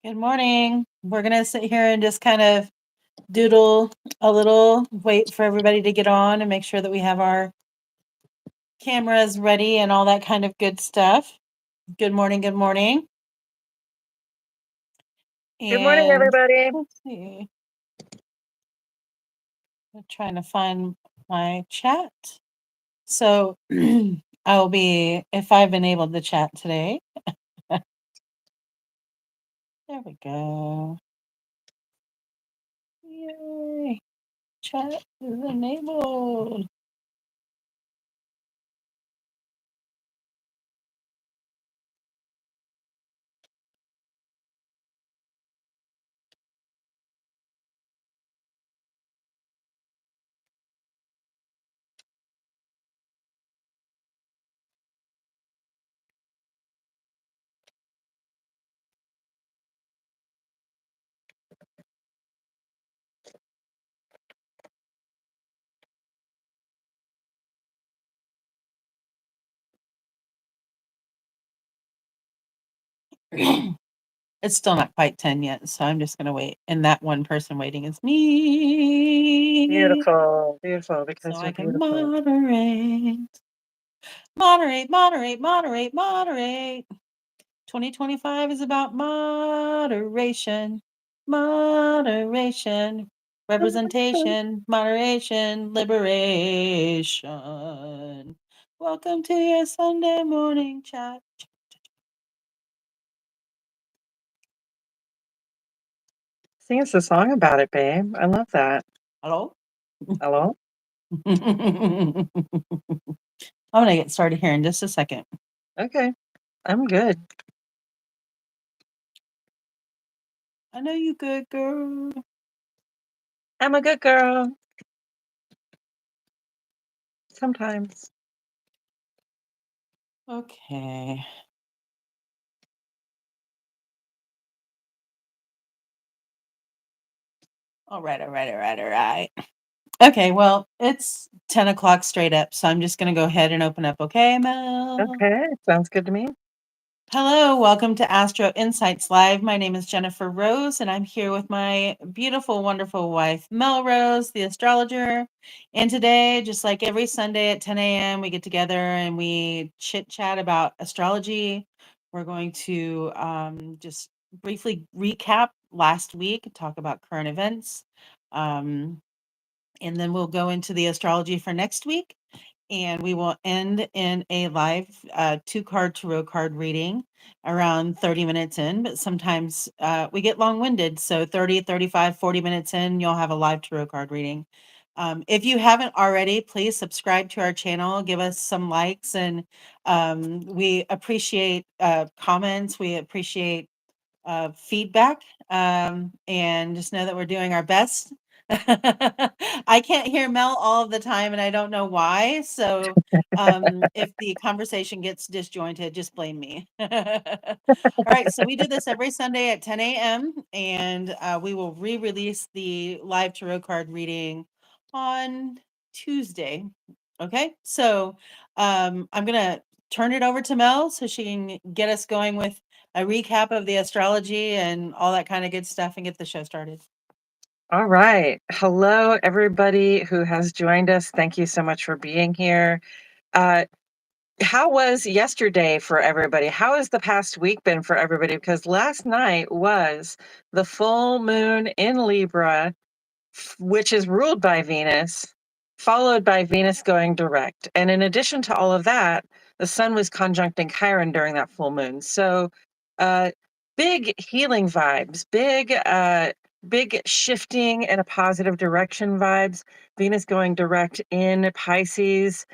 Good morning. We're going to sit here and just kind of doodle a little, wait for everybody to get on and make sure that we have our cameras ready and all that kind of good stuff. Good morning. Good morning. Good morning, everybody. Let's see. I'm trying to find my chat. So I'll be, if I've enabled the chat today. There we go. Yay. Chat is enabled. It's still not quite 10 yet, so I'm just going to wait. And that one person waiting is me. Beautiful, beautiful, because So you're I can beautiful. moderate. 2025 is about moderation, representation, moderation, liberation. Welcome to your Sunday morning chat. Sing us a song about it, babe. I love that. Hello? Hello? I'm going to get started here in just a second. Okay, I'm good. I know you good, girl. I'm a good girl. Sometimes. Okay. All right. Okay, well, it's 10 o'clock straight up, so I'm just going to go ahead and open up. Okay, Mel? Okay, sounds good to me. Hello, welcome to Astro Insights Live. My name is Jennifer Rose, and I'm here with my beautiful, wonderful wife, Mel Rose, the astrologer. And today, just like every Sunday at 10 a.m., we get together and we chit-chat about astrology. We're going to just briefly recap last week, talk about current events, and then we'll go into the astrology for next week. And we will end in a live 2-card tarot card reading around 30 minutes in, but sometimes we get long-winded. So 30, 35, 40 minutes in, you'll have a live tarot card reading. If you haven't already, please subscribe to our channel, give us some likes, and we appreciate comments. We appreciate feedback, and just know that we're doing our best. I can't hear Mel all of the time, and I don't know why. So if the conversation gets disjointed, just blame me. All right, so we do this every Sunday at 10 a.m., and we will re-release the live tarot card reading on Tuesday. Okay, so I'm going to turn it over to Mel so she can get us going with a recap of the astrology and all that kind of good stuff and get the show started. All right. Hello, everybody who has joined us. Thank you so much for being here. How was yesterday for everybody? How has the past week been for everybody? Because last night was the full moon in Libra, which is ruled by Venus, followed by Venus going direct. And in addition to all of that, the sun was conjuncting Chiron during that full moon. So big healing vibes, big shifting in a positive direction vibes. Venus going direct in Pisces.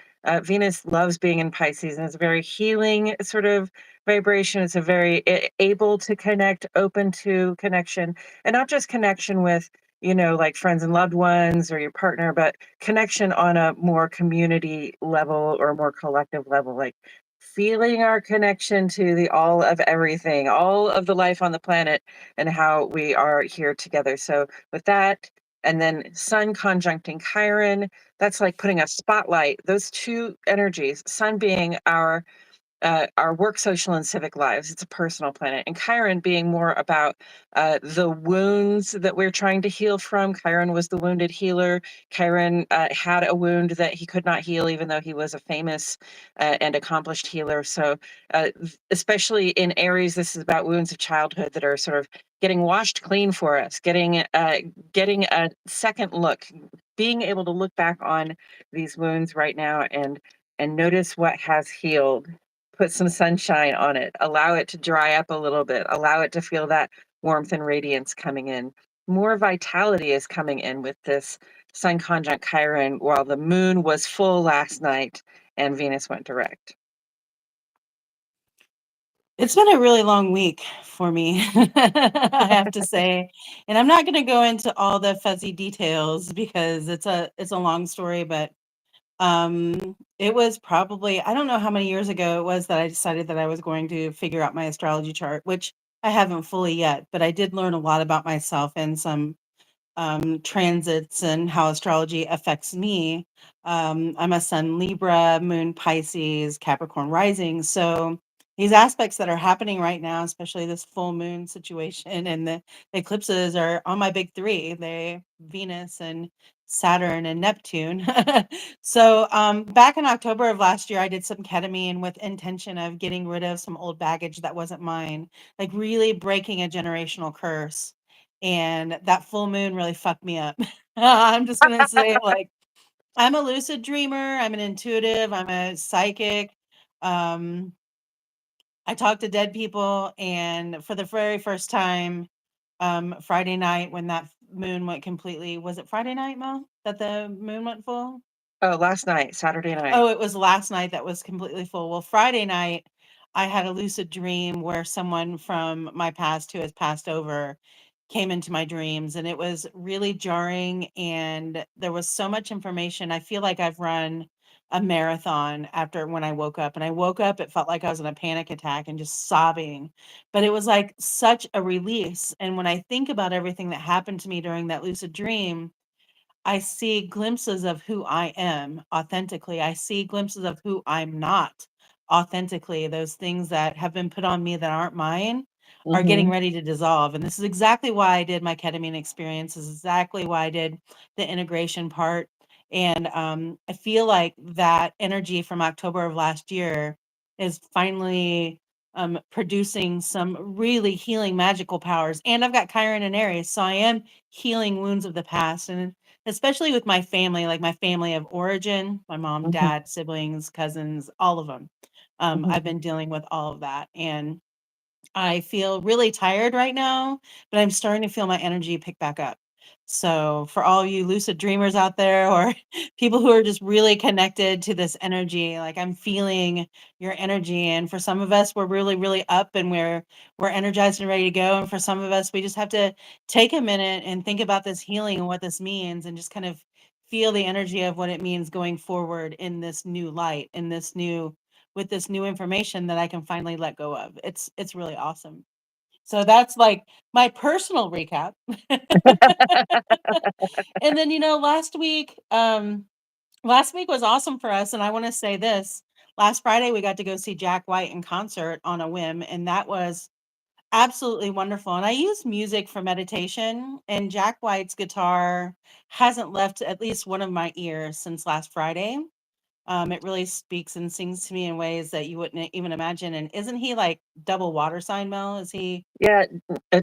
Venus loves being in Pisces, and it's a very healing sort of vibration. It's a very able to connect, open to connection, and not just connection with, like friends and loved ones or your partner, but connection on a more community level or more collective level, like feeling our connection to the all of everything, all of the life on the planet, and how we are here together. So with that, and then sun conjuncting Chiron, that's like putting a spotlight, those two energies, sun being our our work, social, and civic lives. It's a personal planet. And Chiron being more about the wounds that we're trying to heal from. Chiron was the wounded healer. Chiron had a wound that he could not heal, even though he was a famous and accomplished healer. So, especially in Aries, this is about wounds of childhood that are sort of getting washed clean for us, getting a second look, being able to look back on these wounds right now and notice what has healed, put some sunshine on it, allow it to dry up a little bit, allow it to feel that warmth and radiance coming in. More vitality is coming in with this Sun conjunct Chiron while the moon was full last night and Venus went direct. It's been a really long week for me, I have to say. And I'm not going to go into all the fuzzy details because it's a long story, but it was probably, I don't know how many years ago it was that I decided that I was going to figure out my astrology chart, which I haven't fully yet, but I did learn a lot about myself and some transits and how astrology affects me. I'm a Sun Libra, Moon Pisces, Capricorn rising. So these aspects that are happening right now, especially this full moon situation and the eclipses, are on my big three. They Venus and Saturn and Neptune. So back in October of last year, I did some ketamine with intention of getting rid of some old baggage that wasn't mine, like really breaking a generational curse. And that full moon really fucked me up. I'm just gonna say, like, I'm a lucid dreamer, I'm an intuitive, I'm a psychic. Um, I talk to dead people, and for the very first time, Friday night when that moon went completely, was it Friday night, Mel, that the moon went full? Oh, last night, Saturday night. Oh, it was last night that was completely full. Well, Friday night, I had a lucid dream where someone from my past who has passed over came into my dreams, and it was really jarring. And there was so much information. I feel like I've run a marathon after when I woke up. And I woke up, it felt like I was in a panic attack and just sobbing. But it was like such a release. And when I think about everything that happened to me during that lucid dream, I see glimpses of who I am authentically. I see glimpses of who I'm not authentically. Those things that have been put on me that aren't mine are getting Hmm. ready to dissolve. And this is exactly why I did my ketamine experience. This is exactly why I did the integration part. And I feel like that energy from October of last year is finally producing some really healing magical powers. And I've got Chiron and Aries, so I am healing wounds of the past. And especially with my family, like my family of origin, my mom, Hmm. dad, siblings, cousins, all of them. I've Hmm. been dealing with all of that. And I feel really tired right now, but I'm starting to feel my energy pick back up. So, for all you lucid dreamers out there or people who are just really connected to this energy, like I'm feeling your energy. And for some of us, we're really, really up and we're energized and ready to go. And for some of us, we just have to take a minute and think about this healing and what this means and just kind of feel the energy of what it means going forward in this new light, in this new with this new information that I can finally let go of. It's really awesome. So that's like my personal recap. And then last week was awesome for us, and I want to say this. Last Friday we got to go see Jack White in concert on a whim, and that was absolutely wonderful. And I use music for meditation, and Jack White's guitar hasn't left at least one of my ears since last Friday. It really speaks and sings to me in ways that you wouldn't even imagine. And isn't he like double water sign, Mel? Is he Yeah,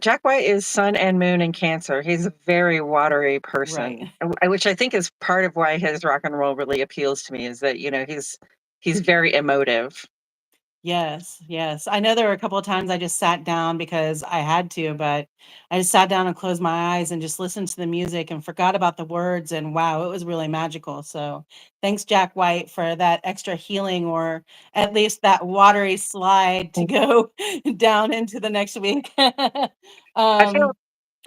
Jack White is Sun and Moon in Cancer. He's a very watery person, right? which I think is part of why his rock and roll really appeals to me. Is that he's very emotive. Yes, yes. I know there were a couple of times I just sat down because I had to, but I just sat down and closed my eyes and just listened to the music and forgot about the words. And wow, it was really magical. So thanks, Jack White, for that extra healing or at least that watery slide to go down into the next week. I feel um,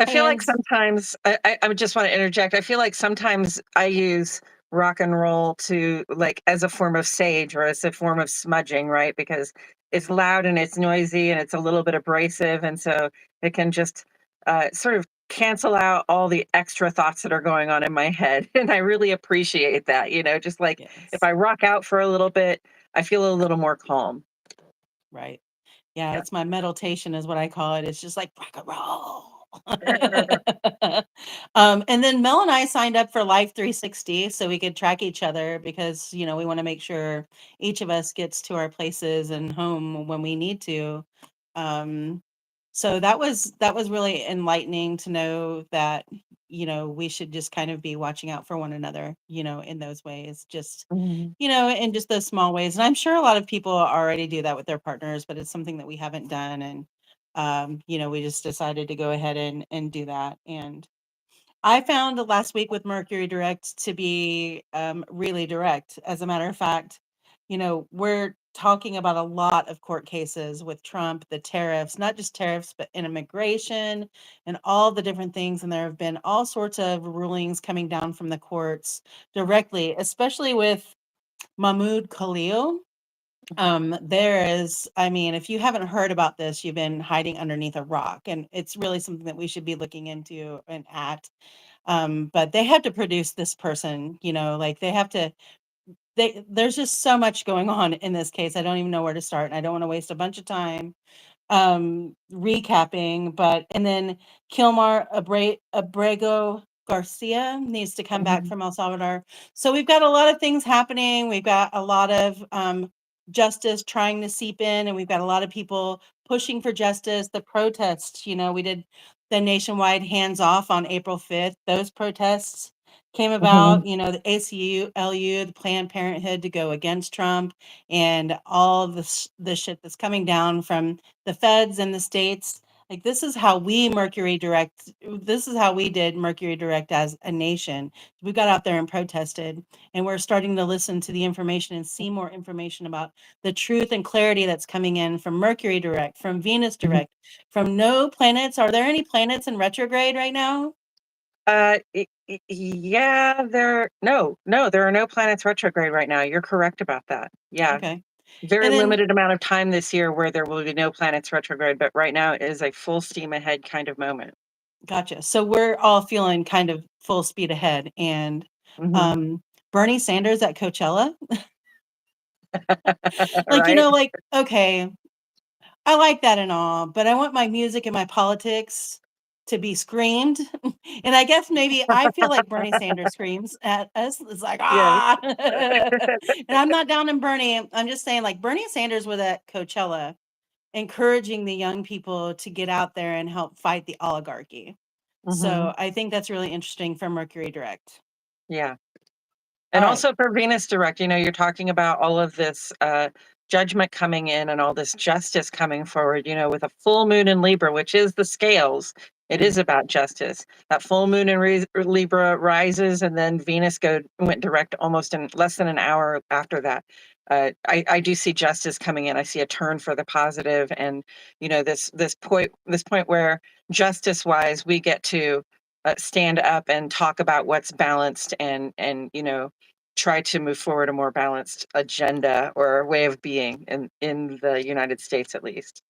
I feel like and sometimes I would just want to interject. I feel like sometimes I use rock and roll to like as a form of sage or as a form of smudging, right? Because it's loud and it's noisy and it's a little bit abrasive, and so it can just sort of cancel out all the extra thoughts that are going on in my head. And I really appreciate that. Just like if yes. I rock out for a little bit, I feel a little more calm. Right. Yeah, Yeah. it's my meditation is what I call it. It's just like rock and roll. And then Mel and I signed up for Life 360 so we could track each other because, we want to make sure each of us gets to our places and home when we need to. Um, so that was really enlightening to know that, we should just kind of be watching out for one another, in those ways. Just Mhm. in just those small ways. And I'm sure a lot of people already do that with their partners, but it's something that we haven't done. And, we just decided to go ahead and do that. And I found last week with Mercury Direct to be really direct. As a matter of fact, we're talking about a lot of court cases with Trump, the tariffs, not just tariffs, but in immigration and all the different things. And there have been all sorts of rulings coming down from the courts directly, especially with Mahmoud Khalil. If you haven't heard about this, you've been hiding underneath a rock, and it's really something that we should be looking into and at. But they have to produce this person, like there's just so much going on in this case. I don't even know where to start, and I don't want to waste a bunch of time recapping, and then Kilmar Abrego Garcia needs to come back Mhm. from El Salvador. So we've got a lot of things happening. We've got a lot of justice trying to seep in, and we've got a lot of people pushing for justice. The protests, we did the nationwide hands off on April 5th. Those protests came Mhm. about, the ACLU, the Planned Parenthood to go against Trump and all the shit that's coming down from the feds and the states. Like this is how we did Mercury Direct as a nation. We got out there and protested, and we're starting to listen to the information and see more information about the truth and clarity that's coming in from Mercury Direct, from Venus Mhm. Direct, from no planets. Are there any planets in retrograde right now? Yeah, there are no planets retrograde right now. You're correct about that. Yeah. Okay. Very And then limited amount of time this year where there will be no planets retrograde, but right now it is a full steam ahead kind of moment. gotcha. So we're all feeling kind of full speed ahead. And Mhm. um Bernie Sanders at Coachella. Right? Okay, I like that and all, but I want my music and my politics to be screamed. And I guess maybe I feel like Bernie Sanders screams at us. It's like, Yes. ah. And I'm not down in Bernie. I'm just saying, like, Bernie Sanders was at Coachella encouraging the young people to get out there and help fight the oligarchy. Mhm. So I think that's really interesting for Mercury Direct. Yeah. All And right. also for Venus Direct, you're talking about all of this judgment coming in and all this justice coming forward, with a full moon in Libra, which is the scales. It is about justice. That full moon in Libra rises, and then went direct almost in less than an hour after that. I do see justice coming in. I see a turn for the positive, and this point where justice wise we get to stand up and talk about what's balanced and try to move forward a more balanced agenda or way of being in the United States, at least.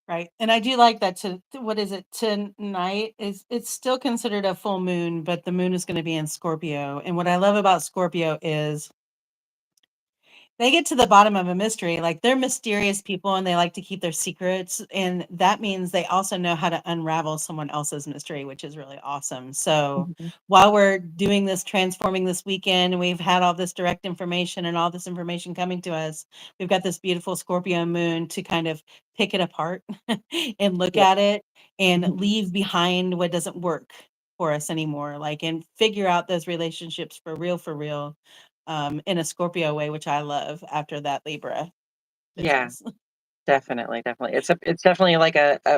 Right. And I do like that what is it? Tonight is it's still considered a full moon, but the moon is going to be in Scorpio. And what I love about Scorpio is they get to the bottom of a mystery. Like they're mysterious people and they like to keep their secrets. And that means they also know how to unravel someone else's mystery, which is really awesome. So Mhm. while we're doing this transforming this weekend, and we've had all this direct information and all this information coming to us, we've got this beautiful Scorpio moon to kind of pick it apart and look Yeah. at it and Mhm. leave behind what doesn't work for us anymore. And figure out those relationships for real in a Scorpio way, which I love after that Libra Yeah. business. Definitely, definitely. It's definitely like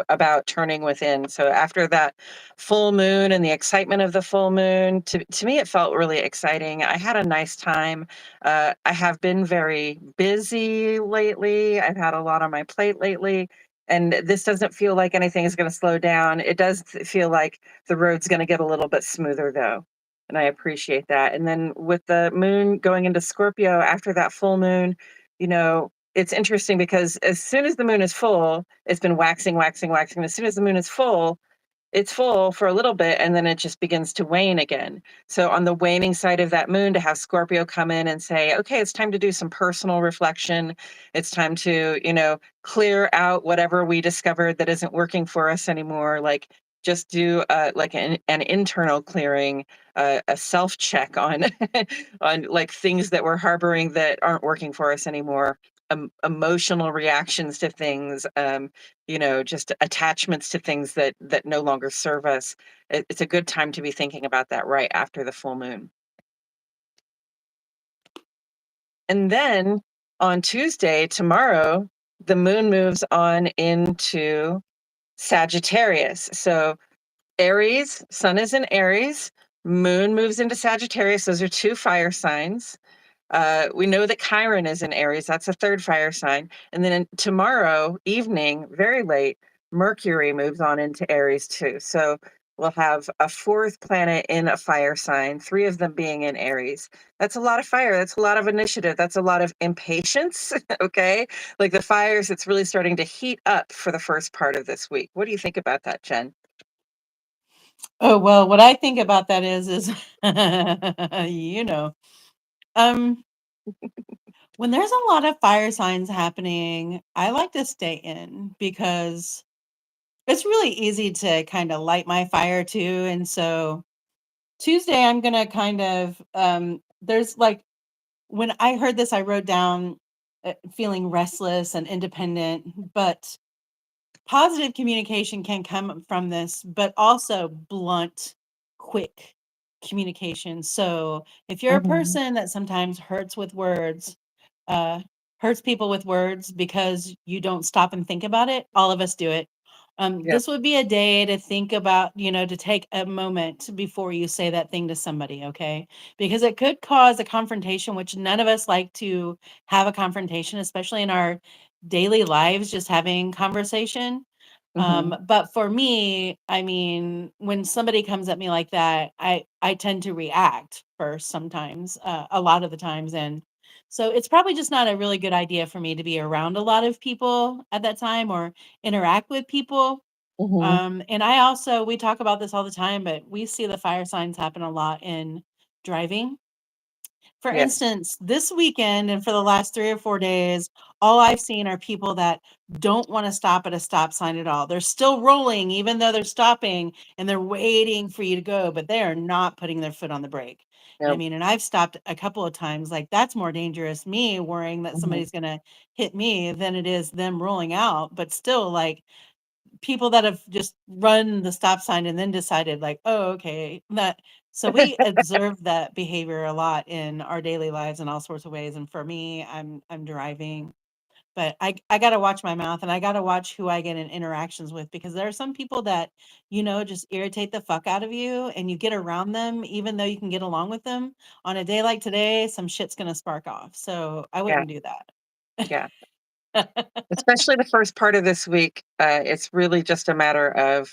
about turning within. So after that full moon and the excitement of the full moon, to me it felt really exciting. I had a nice time. I have been very busy lately. I've had a lot on my plate lately, and this doesn't feel like anything is going to slow down. It does feel like the road's going to get a little bit smoother though. And I appreciate that. And then with the moon going into Scorpio after that full moon, it's interesting because as soon as the moon is full, it's been waxing, waxing, waxing. As soon as the moon is full, it's full for a little bit and then it just begins to wane again. So on the waning side of that moon, to have Scorpio come in and say, okay, it's time to do some personal reflection. It's time to, clear out whatever we discovered that isn't working for us anymore. Like just do like an internal clearing, a self check on on like things that we're harboring that aren't working for us anymore. Emotional reactions to things, just attachments to things that no longer serve us. It's a good time to be thinking about that right after the full moon. And then on Tuesday, tomorrow, the moon moves on into Sagittarius. So Aries, sun is in Aries, moon moves into Sagittarius. Those are two fire signs. We know that Chiron is in Aries. That's a third fire sign. And then tomorrow evening, very late, Mercury moves on into Aries too. So we'll have a fourth planet in a fire sign, three of them being in Aries. That's a lot of fire. That's a lot of initiative. That's a lot of impatience. Okay. Like the fires, it's really starting to heat up for the first part of this week. What do you think about that, Jen? Oh, well, what I think about that is, um, when there's a lot of fire signs happening, I like to stay in because it's really easy to kind of light my fire too. And so Tuesday, I'm going to kind of, there's like, when I heard this, I wrote down feeling restless and independent, but positive communication can come from this, but also blunt, quick communication. So if you're a Mhm. person that sometimes hurts with words, uh, hurts people with words because you don't stop and think about it, all of us do it. Yep. This would be a day to think about, to take a moment before you say that thing to somebody, okay? Because it could cause a confrontation, which none of us like to have a confrontation, especially in our daily lives, just having conversation. Mhm. But for me, I mean, when somebody comes at me like that, I tend to react first sometimes, a lot of the times. And so it's probably just not a really good idea for me to be around a lot of people at that time or interact with people. Mhm. And I also, we talk about this all the time, but we see the fire signs happen a lot in driving. For Yes. instance, this weekend and for the last 3 or 4 days, all I've seen are people that don't wanna stop at a stop sign at all. They're still rolling even though they're stopping, and they're waiting for you to go, but they are not putting their foot on the brake. And I Yep. mean, and I've stopped a couple of times, like, that's more dangerous, me worrying that Mhm. somebody's gonna hit me than it is them rolling out, but still, like, people that have just run the stop sign and then decided like, "Oh, okay." That so we observe that behavior a lot in our daily lives in all sorts of ways. And for me, I'm driving, but I gotta watch my mouth and I gotta watch who I get in interactions with because there are some people that, just irritate the fuck out of you and you get around them even though you can get along with them. On a day like today, some shit's gonna spark off. So I Yeah. wouldn't do Yeah. that. Especially the first part of this week, it's really just a matter of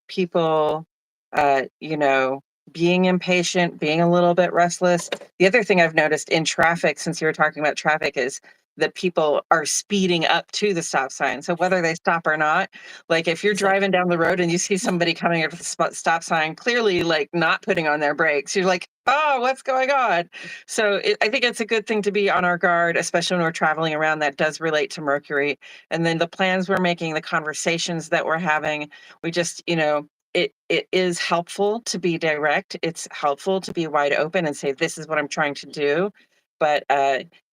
people, uh, you know, being impatient, being a little bit restless. The other thing I've noticed in traffic, since you were talking about traffic, is that people are speeding up to the stop sign. So whether they stop or not, like if you're It's like, driving down the road and you see somebody coming up to the stop sign, clearly like not putting on their brakes, you're like, oh, what's going on? So I think it's a good thing to be on our guard, especially when we're traveling around. That does relate to Mercury. And then the plans we're making, the conversations that we're having, we just, it is helpful to be direct. It's helpful to be wide open and say, this is what I'm trying to do. But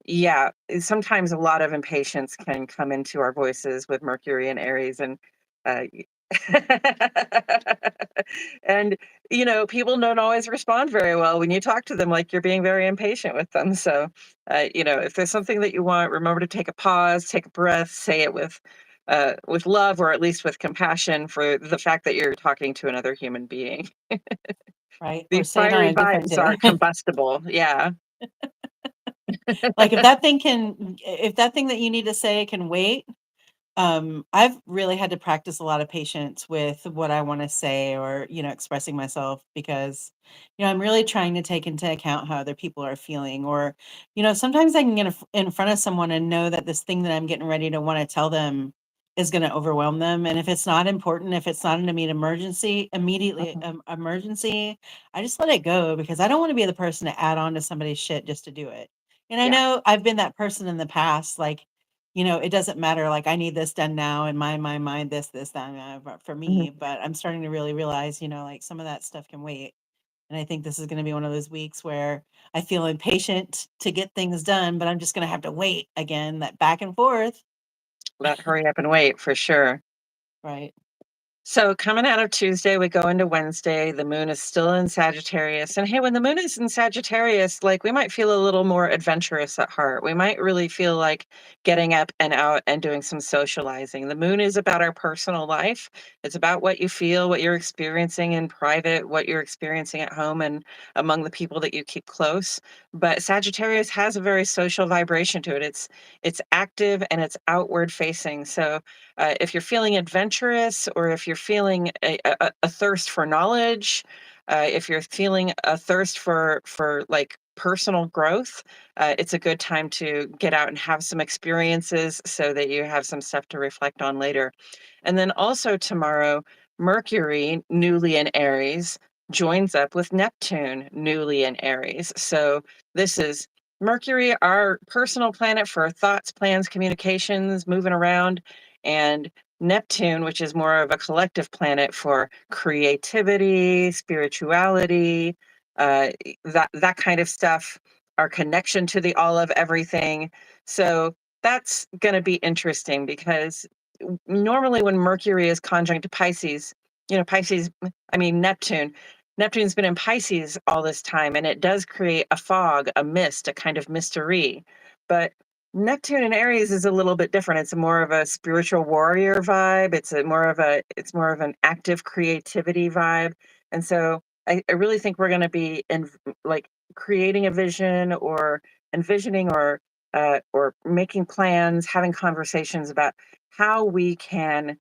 yeah, sometimes a lot of impatience can come into our voices with Mercury and Aries. And uh, and people don't always respond very well when you talk to them like you're being very impatient with them. So if there's something that you want, remember to take a pause, take a breath, say it with love, or at least with compassion for the fact that you're talking to another human being. right? Or These say it on fiery a different vibes day. aren't combustible. Yeah. Like if that thing that you need to say can wait, I've really had to practice a lot of patience with what I want to say or, expressing myself because, I'm really trying to take into account how other people are feeling. Or, sometimes I can get in front of someone and know that this thing that I'm getting ready to want to tell them is going to overwhelm them. And if it's not important, if it's not an immediately Mhm. emergency, I just let it go, because I don't want to be the person to add on to somebody's shit just to do it. And I Yeah. know I've been that person in the past, like, it doesn't matter. Like, I need this done now in my mind, this, that, for Mhm. me. But I'm starting to really realize, like some of that stuff can wait. And I think this is going to be one of those weeks where I feel impatient to get things done, but I'm just going to have to wait again, that back and forth. That hurry up and wait for sure. Right. So coming out of Tuesday, we go into Wednesday. The moon is still in Sagittarius. And hey, when the moon is in Sagittarius, like we might feel a little more adventurous at heart. We might really feel like getting up and out and doing some socializing. The moon is about our personal life. It's about what you feel, what you're experiencing in private, what you're experiencing at home and among the people that you keep close. But Sagittarius has a very social vibration to it. It's active and it's outward facing. So if you're feeling adventurous, or if you're feeling a thirst for knowledge, if you're feeling a thirst for like personal growth, it's a good time to get out and have some experiences so that you have some stuff to reflect on later. And then also tomorrow, Mercury, newly in Aries, joins up with Neptune, newly in Aries. So this is Mercury, our personal planet for thoughts, plans, communications, moving around, and Neptune, which is more of a collective planet for creativity, spirituality, that kind of stuff, our connection to the all of everything. So that's going to be interesting because normally when Mercury is conjunct to Pisces, Pisces, I mean Neptune's been in Pisces all this time, and it does create a fog, a mist, a kind of mystery. But Neptune in Aries is a little bit different. It's more of a spiritual warrior vibe. It's more of an active creativity vibe. And so I really think we're going to be in like creating a vision, or envisioning, or making plans, having conversations about how we can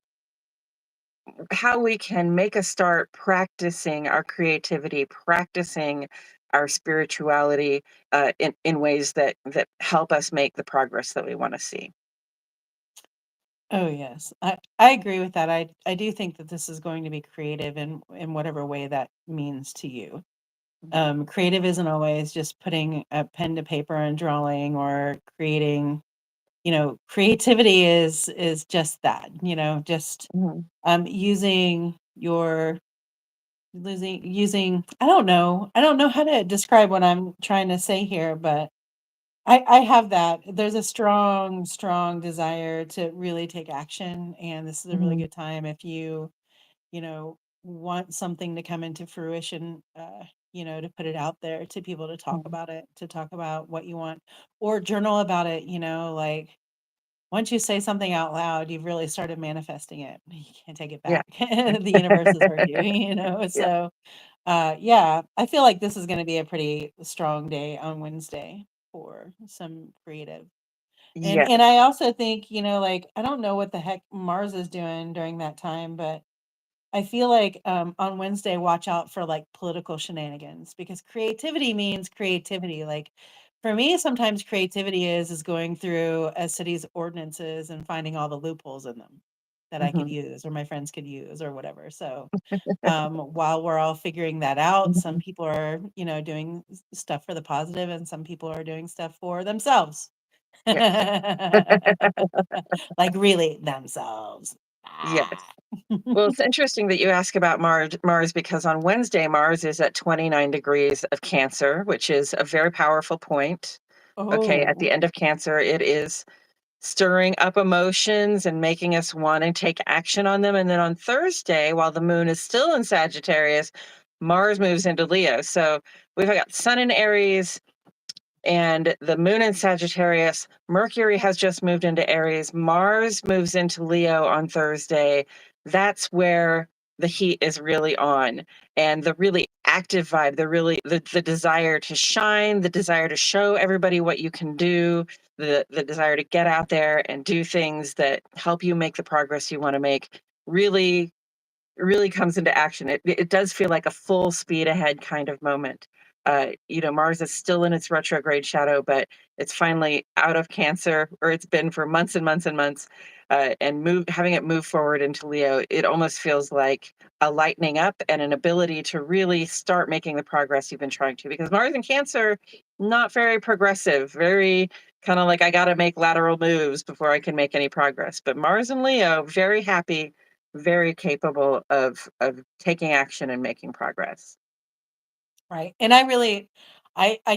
make a start practicing our creativity, practicing our spirituality, in ways that help us make the progress that we want to see. Oh, yes. I agree with that. I do think that this is going to be creative in whatever way that means to you. Mhm. Creative isn't always just putting a pen to paper and drawing or creating. Creativity is just that. Just Mhm. using your using. I don't know how to describe what I'm trying to say here, but I have that. There's a strong, strong desire to really take action, and this is a really Mhm. good time if want something to come into fruition, to put it out there to people to talk Mhm. about it, to talk about what you want, or journal about it, like once you say something out loud, you've really started manifesting it. You can't take it Yeah. back. The universe has heard you, Yeah. so yeah, I feel like this is going to be a pretty strong day on Wednesday for some creative. And Yes. and I also think, like I don't know what the heck Mars is doing during that time, but I feel like on Wednesday, watch out for like political shenanigans, because creativity means creativity. Like for me, sometimes creativity is going through a city's ordinances and finding all the loopholes in them that I could Mhm. use or my friends could use or whatever. So while we're all figuring that out, some Mhm. people are, doing stuff for the positive, and some people are doing stuff for themselves. Yeah. Like really themselves. Yes. Ah. Well, it's interesting that you ask about Mars, because on Wednesday, Mars is at 29 degrees of Cancer, which is a very powerful point. Okay, at Oh. the end of Cancer, it is stirring up emotions and making us want to take action on them. And then on Thursday, while the moon is still in Sagittarius, Mars moves into Leo. So we've got Sun in Aries and the moon in Sagittarius. Mercury has just moved into Aries. Mars moves into Leo on Thursday. That's where the heat is really on, and the really active vibe, the desire to shine, the desire to show everybody what you can do, the desire to get out there and do things that help you make the progress you want to make really comes into action. It does feel like a full speed ahead kind of moment. Mars is still in its retrograde shadow, but it's finally out of Cancer, or it's been for months and months and months. and having it move forward into Leo, it almost feels like a lightening up and an ability to really start making the progress you've been trying to. Because Mars in Cancer, not very progressive, very kind of like I got to make lateral moves before I can make any progress. But Mars in Leo, very happy, very capable of taking action and making progress. Right. And I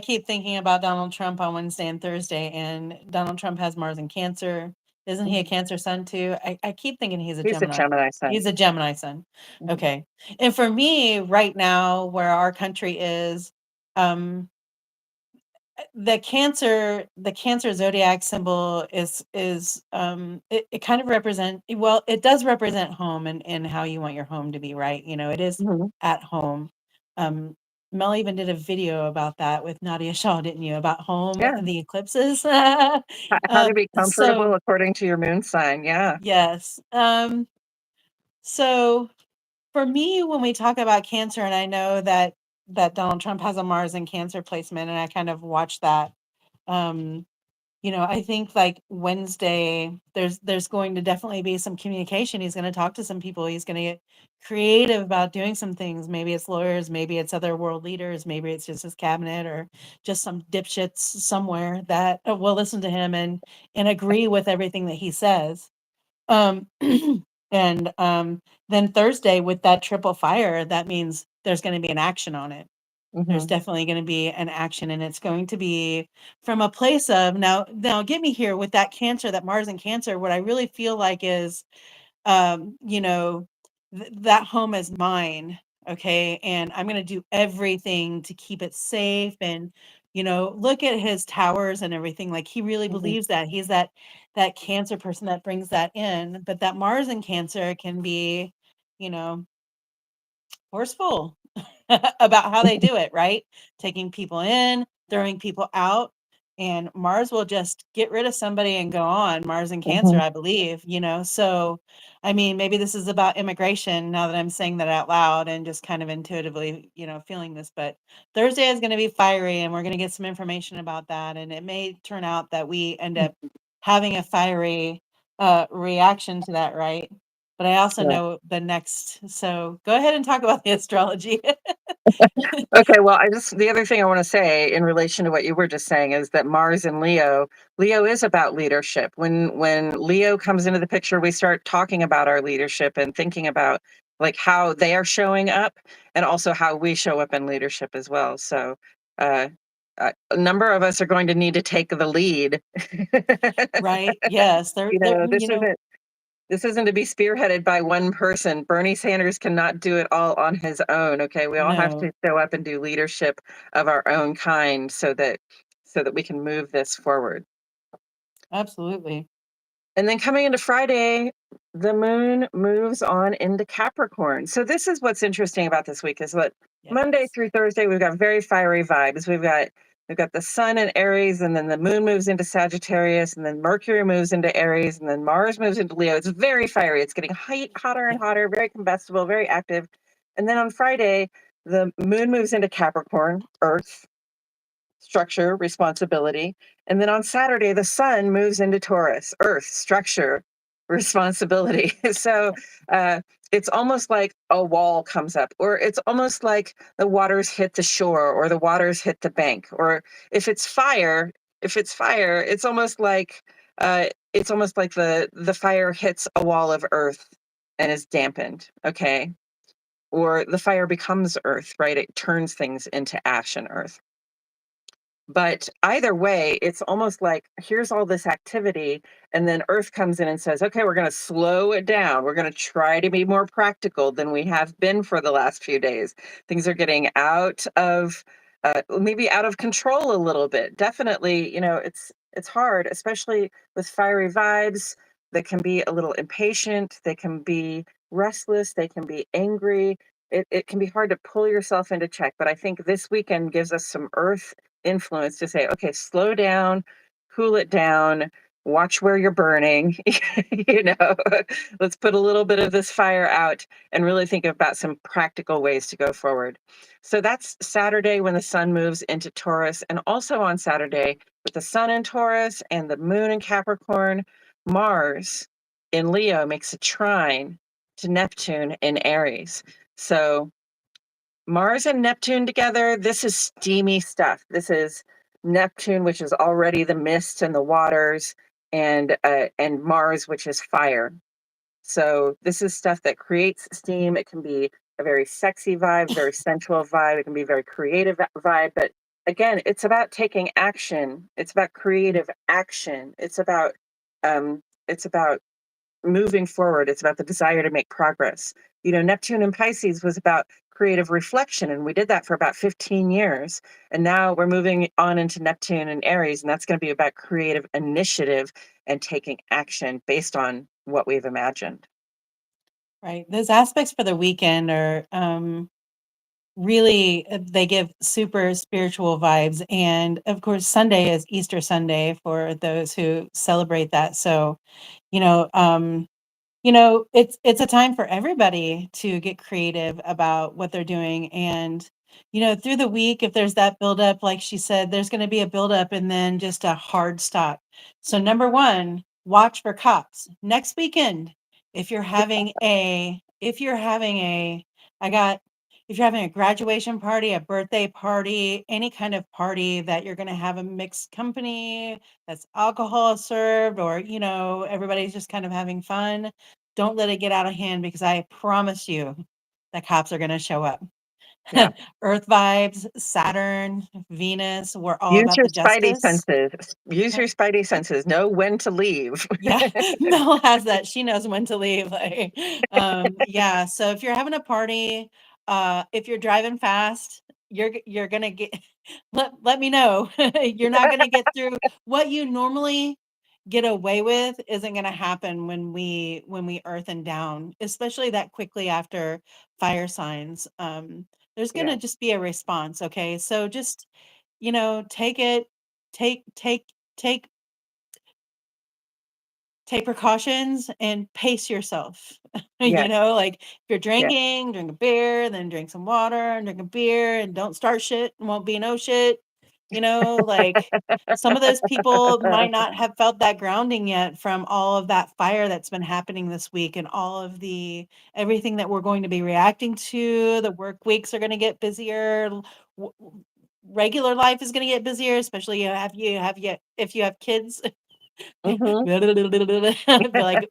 keep thinking about Donald Trump on Wednesday and Thursday, and Donald Trump has Mars in Cancer. Isn't he a Cancer sun too? I keep thinking he's a He's a Gemini. Gemini sun. He's a Gemini sun. Mhm. Okay. And for me right now, where our country is, the Cancer zodiac symbol is it kind of it does represent home and how you want your home to be, right? It is Mhm. at home. Mel even did a video about that with Nadia Shaw, didn't you? About home Yeah. and the eclipses. How to be comfortable So according to your moon sign. Yeah. yes. So for me, when we talk about Cancer, and I know that Donald Trump has a Mars in Cancer placement, and I kind of watched that. Um, I think like Wednesday, there's going to definitely be some communication. He's going to talk to some people. He's going to get creative about doing some things. Maybe it's lawyers, maybe it's other world leaders, maybe it's just his cabinet or just some dipshits somewhere that will listen to him and agree with everything that he says. Um, and then Thursday with that triple fire, that means there's going to be an action on it. There's Mhm. definitely going to be an action, and it's going to be from a place of now get me here with that Cancer, that Mars in Cancer. What I really feel like is, you know, that home is mine. Okay. And I'm going to do everything to keep it safe. And, look at his towers and everything. Like he really Mhm. believes that he's that Cancer person that brings that in. But that Mars in Cancer can be, you know, forceful about how they do it, right? Taking people in, throwing people out, and Mars will just get rid of somebody and go on. Mars and Cancer, Mhm. I believe. So, I mean, maybe this is about immigration now that I'm saying that out loud and just kind of intuitively, feeling this. But Thursday is going to be fiery, and we're going to get some information about that. And it may turn out that we end up having a fiery reaction to that, right? But I also Sure. know the next. So go ahead and talk about the astrology. Okay, well, the other thing I want to say in relation to what you were just saying is that Mars and Leo is about leadership. When Leo comes into the picture, we start talking about our leadership and thinking about like how they are showing up and also how we show up in leadership as well. So, uh, a number of us are going to need to take the lead. Right? Yes, You know, this isn't to be spearheaded by one person. Bernie Sanders cannot do it all on his own, okay? We all have no, to show up and do leadership of our own kind so that we can move this forward. absolutely. And then coming into Friday, the moon moves on into Capricorn. So this is what's interesting about this week is that Monday Yes. through Thursday we've got very fiery vibes. We've got the sun in Aries, and then the moon moves into Sagittarius, and then Mercury moves into Aries, and then Mars moves into Leo. It's very fiery. It's getting hotter Yeah. and hotter, very combustible, very active. And then on Friday, the moon moves into Capricorn, Earth, structure, responsibility. And then on Saturday, the sun moves into Taurus, earth, structure, responsibility. So uh, it's almost like a wall comes up, or it's almost like the waters hit the shore, or the waters hit the bank. Or if it's fire, it's almost like the fire hits a wall of earth and is dampened. Okay. Or the fire becomes earth, right? It turns things into ash and earth. But either way, it's almost like here's all this activity, and then Earth comes in and says, okay, we're going to slow it down. We're going to try to be more practical than we have been for the last few days. Things are getting maybe out of control a little bit. Definitely, it's hard, especially with fiery vibes that can be a little impatient, they can be restless, they can be angry. It can be hard to pull yourself into check. But I think this weekend gives us some Earth influence to say, okay, slow down, cool it down, watch where you're burning, you know, let's put a little bit of this fire out and really think about some practical ways to go forward. So that's Saturday when the sun moves into Taurus. And also on Saturday, with the sun in Taurus and the moon in Capricorn, Mars in Leo makes a trine to Neptune in Aries. So Mars and Neptune together, this is steamy stuff. This is Neptune, which is already the mist and the waters, and Mars, which is fire. So this is stuff that creates steam. It can be a very sexy vibe, very sensual vibe. It can be a very creative vibe. But again, it's about taking action. It's about creative action. It's about moving forward. It's about the desire to make progress. Neptune in Pisces was about creative reflection, and we did that for about 15 years. And now we're moving on into Neptune and Aries, and that's going to be about creative initiative and taking action based on what we've imagined. Right. Those aspects for the weekend are really, they give super spiritual vibes. And of course, Sunday is Easter Sunday for those who celebrate that. So, you know, it's a time for everybody to get creative about what they're doing. And, through the week, if there's that buildup, like she said, there's going to be a buildup and then just a hard stop. So number one, watch for cops. Next weekend, if you're having a, if you're having a, I got, if you're having a graduation party, a birthday party, any kind of party that you're going to have a mixed company, that's alcohol served, or, everybody's just kind of having fun, don't let it get out of hand, because I promise you the cops are going to show up. Yeah. Earth vibes, Saturn, Venus, we're all Use about your the spidey justice. senses. Use your spidey senses. Know when to leave. Yeah, Mel has that. She knows when to leave. Like, yeah. So if you're having a party, if you're driving fast, you're gonna get. Let me know. You're not gonna get through what you normally get away with. Isn't gonna happen when we earthen down, especially that quickly after fire signs. There's Yeah. gonna just be a response. Okay, so just take it, take take take take precautions and pace yourself. Yes. Like if you're Yes. drinking, drink a beer, then drink some water and drink a beer and don't start shit and won't be no shit. Like some of those people might not have felt that grounding yet from all of that fire that's been happening this week and all of the everything that we're going to be reacting to. The work weeks are going to get busier. Regular life is going to get busier, especially if you have kids. Hmm. I feel like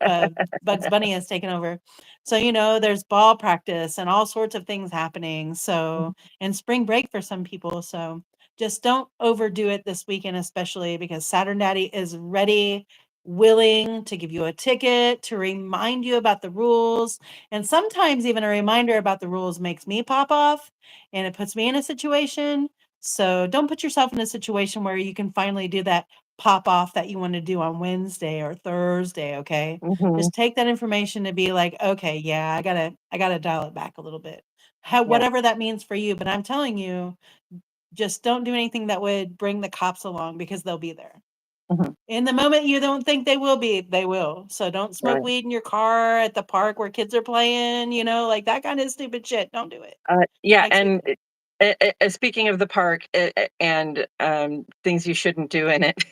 Bugs Bunny has taken over. So, there's ball practice and all sorts of things happening. So, and spring break for some people. So, just don't overdo it this weekend, especially because Saturn Daddy is ready, willing to give you a ticket, to remind you about the rules. And sometimes even a reminder about the rules makes me pop off and it puts me in a situation. So, don't put yourself in a situation where you can finally do that pop off that you want to do on Wednesday or Thursday, okay? Hmm. Just take that information to be like, okay, yeah, I gotta dial it back a little bit. How Yeah. whatever that means for you, but I'm telling you, just don't do anything that would bring the cops along because they'll be there. Hmm. In the moment you don't think they will be, they will. So don't smoke Right. weed in your car at the park where kids are playing, like that kind of stupid shit. Don't do it. Yeah, Like and speaking of the park and things you shouldn't do in it,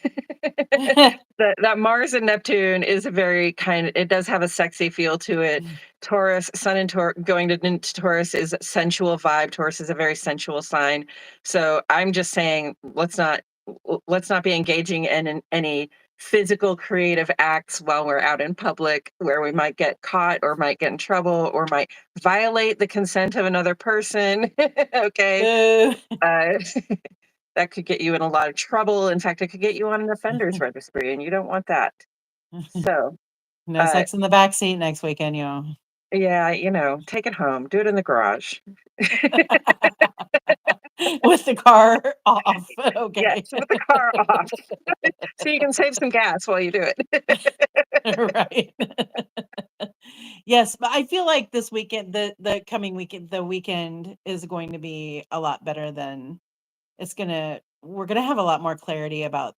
that Mars and Neptune is a very kind. It does have a sexy feel to it. Taurus, Sun and Taurus, going into Taurus is sensual vibe. Taurus is a very sensual sign. So I'm just saying, let's not be engaging in any physical creative acts while we're out in public where we might get caught or might get in trouble or might violate the consent of another person. Okay. Boo. Uh, that could get you in a lot of trouble. In fact, it could get you on an offenders registry, and you don't want that. So, No uh, sex in the back seat next weekend, y'all. yeah, take it home, do it in the garage. With the car off, Yes, okay. with the car off, so you can save some gas while you do it. Right. Yes, but I feel like this weekend, the coming weekend, the weekend is going to be a lot better than we're gonna have a lot more clarity about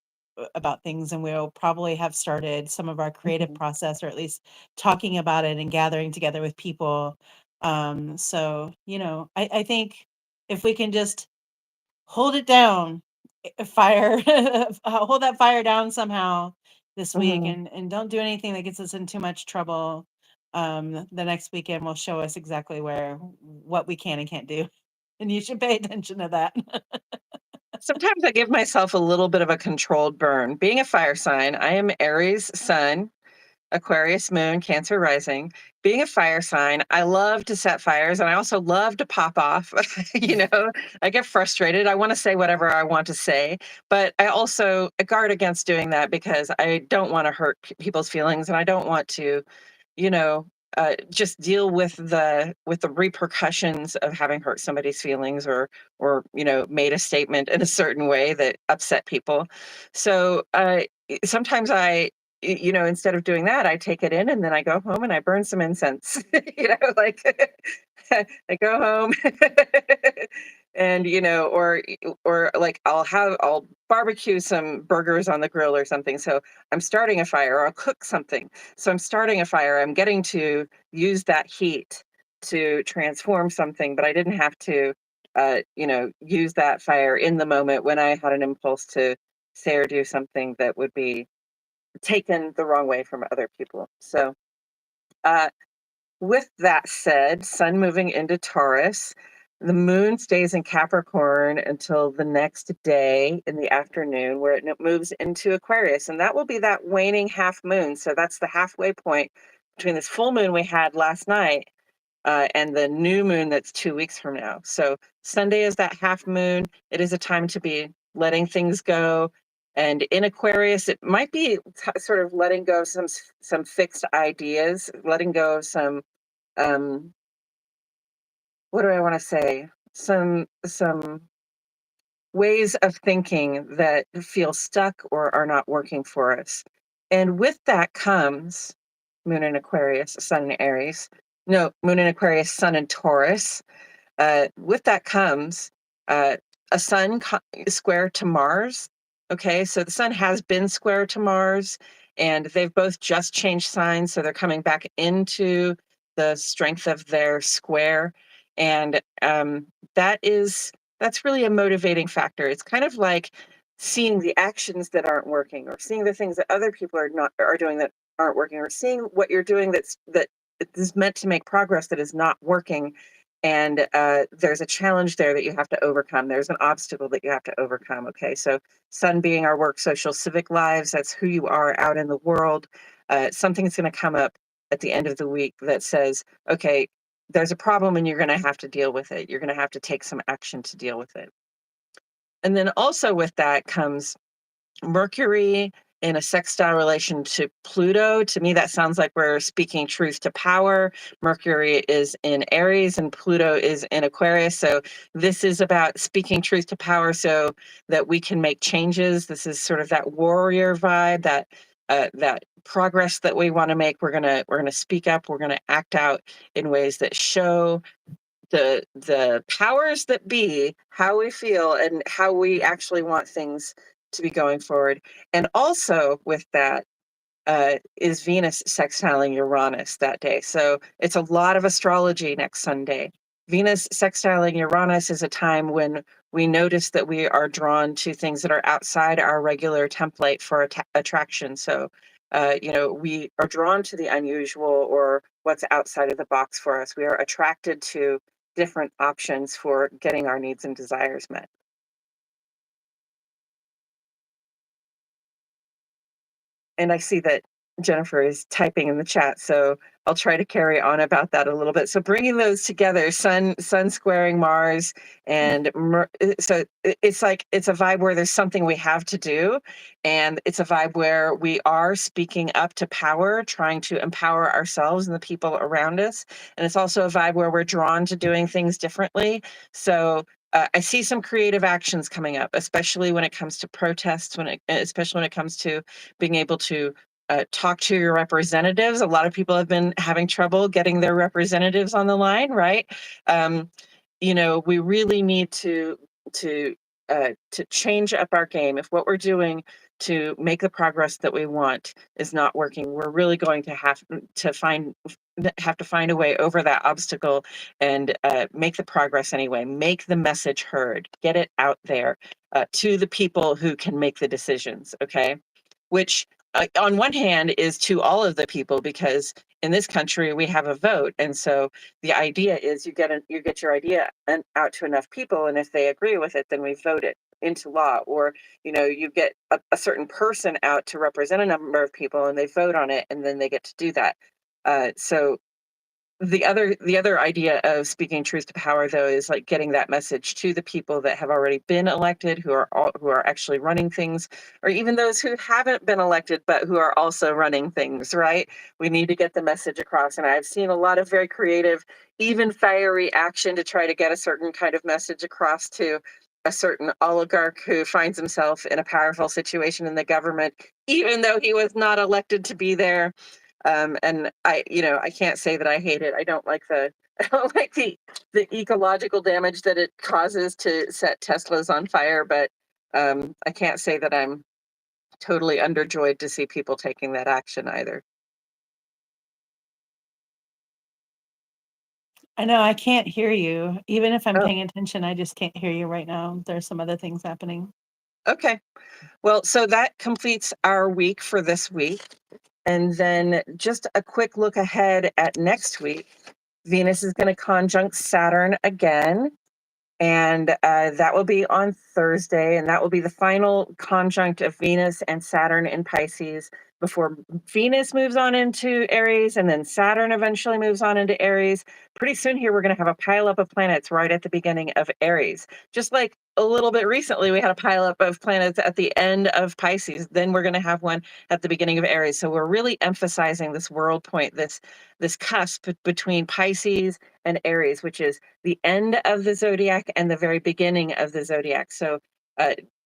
things, and we'll probably have started some of our creative Mhm, process, or at least talking about it and gathering together with people. So, I think if we can just hold it down, fire hold that fire down somehow, this week, Mhm. and don't do anything that gets us in too much trouble. The next weekend will show us exactly what we can and can't do, and you should pay attention to that. Sometimes I give myself a little bit of a controlled burn. Being a fire sign, I am Aries sun, Aquarius moon, Cancer rising. Being a fire sign, I love to set fires and I also love to pop off. I get frustrated. I want to say whatever I want to say, but I also guard against doing that because I don't want to hurt people's feelings and I don't want to you know, just deal with the repercussions of having hurt somebody's feelings or made a statement in a certain way that upset people. So sometimes instead of doing that, I take it in and then I go home and I burn some incense. Like I go home and or like I'll barbecue some burgers on the grill or something. So I'm starting a fire or I'll cook something, so I'm starting a fire. I'm getting to use that heat to transform something, but I didn't have to, use that fire in the moment when I had an impulse to say or do something that would be taken the wrong way from other people. So, uh, with that said, Sun moving into Taurus, the moon stays in Capricorn until the next day in the afternoon, where it moves into Aquarius. And that will be that waning half moon. So that's the halfway point between this full moon we had last night and the new moon that's 2 weeks from now. So Sunday is that half moon. It is a time to be letting things go. And in Aquarius, it might be sort of letting go of some fixed ideas, letting go of some um what do I want to say, some ways of thinking that feel stuck or are not working for us. And with that comes moon in Aquarius, sun in Aries, no, moon in Aquarius, sun in Taurus. With that comes uh, a square to Mars. Okay, so the sun has been square to Mars, and they've both just changed signs, so they're coming back into the strength of their square, and that's really a motivating factor. It's kind of like seeing the actions that aren't working, or seeing the things that other people are doing that aren't working, or seeing what you're doing that is meant to make progress that is not working, and there's a challenge there that you have to overcome. There's an obstacle that you have to overcome. Okay, so sun being our work, social, civic lives, that's who you are out in the world. Something's going to come up at the end of the week that says, okay, there's a problem and you're going to have to deal with it. You're going to have to take some action to deal with it. And then also with that comes Mercury in a sextile relation to Pluto. To me, that sounds like we're speaking truth to power. Mercury is in Aries and Pluto is in Aquarius. So this is about speaking truth to power so that we can make changes. This is sort of that warrior vibe, that progress that we want to make. We're gonna speak up. We're gonna act out in ways that show the powers that be how we feel and how we actually want things to be going forward. And also with that is Venus sextiling Uranus that day. So it's a lot of astrology next Sunday. Venus sextiling Uranus is a time when we notice that we are drawn to things that are outside our regular template for attraction. So, we are drawn to the unusual or what's outside of the box for us. We are attracted to different options for getting our needs and desires met. And I see that Jennifer is typing in the chat, so I'll try to carry on about that a little bit. So bringing those together, Sun squaring Mars, and it's like it's a vibe where there's something we have to do, and it's a vibe where we are speaking up to power, trying to empower ourselves and the people around us, and it's also a vibe where we're drawn to doing things differently. So I see some creative actions coming up, especially when it comes to protests, especially when it comes to being able to talk to your representatives. A lot of people have been having trouble getting their representatives on the line, right? Um, we really need to to change up our game. If what we're doing to make the progress that we want is not working, we're really going to have to find a way over that obstacle and make the progress anyway. Make the message heard. Get it out there to the people who can make the decisions. Okay, which on one hand is to all of the people, because in this country we have a vote, and so the idea is you get your idea out to enough people, and if they agree with it, then we vote it into law. Or you get a certain person out to represent a number of people, and they vote on it, and then they get to do that. So the other idea of speaking truth to power, though, is like getting that message to the people that have already been elected, who are actually running things, or even those who haven't been elected but who are also running things, right? We need to get the message across, and I've seen a lot of very creative, even fiery action to try to get a certain kind of message across to a certain oligarch who finds himself in a powerful situation in the government, even though he was not elected to be there. And I can't say that I hate it. I don't like I don't like the ecological damage that it causes to set Teslas on fire, but I can't say that I'm totally underjoyed to see people taking that action either. I know I can't hear you. Even if I'm Oh, paying attention, I just can't hear you right now. There's some other things happening. okay. Well, so that completes our week for this week. And then just a quick look ahead at next week. Venus is going to conjunct Saturn again. And that will be on Thursday, and that will be the final conjunct of Venus and Saturn in Pisces before Venus moves on into Aries, and then Saturn eventually moves on into Aries. Pretty soon here, we're going to have a pileup of planets right at the beginning of Aries. Just like a little bit recently, we had a pileup of planets at the end of Pisces. Then we're going to have one at the beginning of Aries. So we're really emphasizing this world point, this cusp between Pisces and Aries, which is the end of the zodiac and the very beginning of the zodiac. So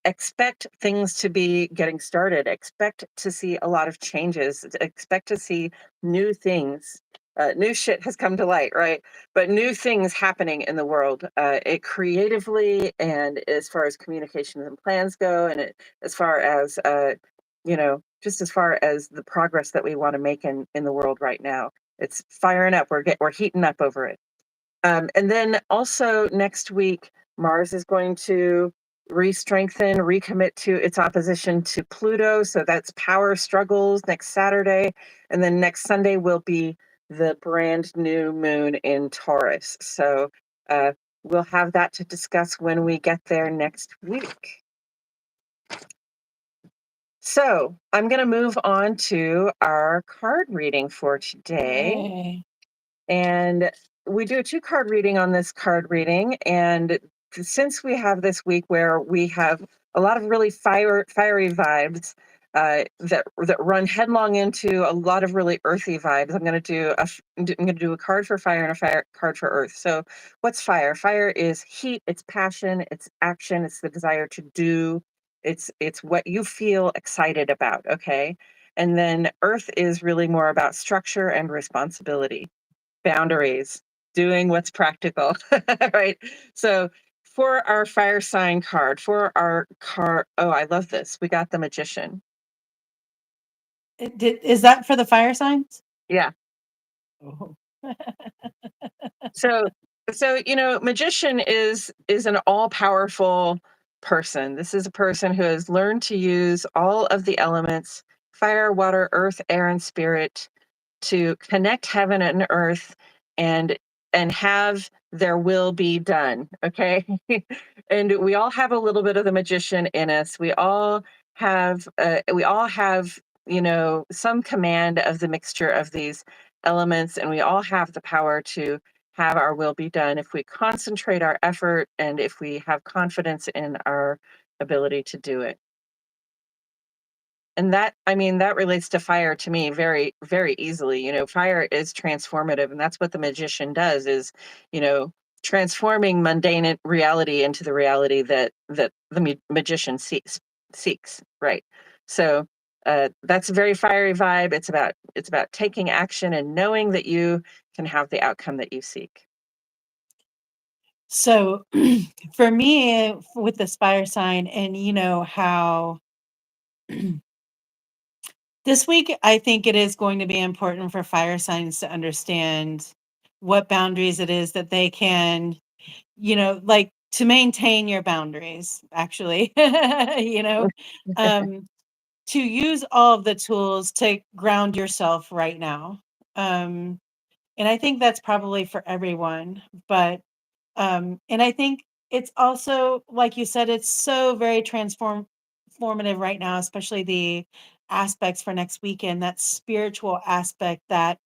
expect things to be getting started. Expect to see a lot of changes. Expect to see new things. New shit has come to light, right? But new things happening in the world, it creatively, and as far as communications and plans go, and as far as just as far as the progress that we want to make in the world right now. It's firing up. We're heating up over it. And then also next week, Mars is going to re-strengthen, recommit to its opposition to Pluto. So that's power struggles next Saturday. And then next Sunday will be the brand new moon in Taurus. So uh, we'll have that to discuss when we get there next week. So I'm going to move on to our card reading for today. Yay. And we do a 2-card reading on this card reading. And since we have this week where we have a lot of really fiery vibes that run headlong into a lot of really earthy vibes, I'm going to do a card for fire and a fire card for earth. So what's fire? Fire is heat, it's passion, it's action, it's the desire to do. It's what you feel excited about, okay? And then earth is really more about structure and responsibility, boundaries, doing what's practical, right? So for our fire sign card, for our card, oh, I love this. We got the magician. Is that for the fire signs? Yeah. Oh. So magician is an all-powerful person. This is a person who has learned to use all of the elements, fire, water, earth, air, and spirit, to connect heaven and earth and have their will be done, okay? And we all have a little bit of the magician in us. We all have some command of the mixture of these elements, and we all have the power to have our will be done if we concentrate our effort and if we have confidence in our ability to do it. And that relates to fire to me very, very easily. Fire is transformative, and that's what the magician does, is, transforming mundane reality into the reality that the magician seeks, right? So that's a very fiery vibe. It's about taking action and knowing that you can have the outcome that you seek. So for me, with the fire sign, and how this week, I think it is going to be important for fire signs to understand what boundaries it is that they can, like to maintain your boundaries, actually, um, to use all of the tools to ground yourself right now. And I think that's probably for everyone. But and I think it's also, like you said, it's so very transformative right now, especially the aspects for next weekend, that spiritual aspect, that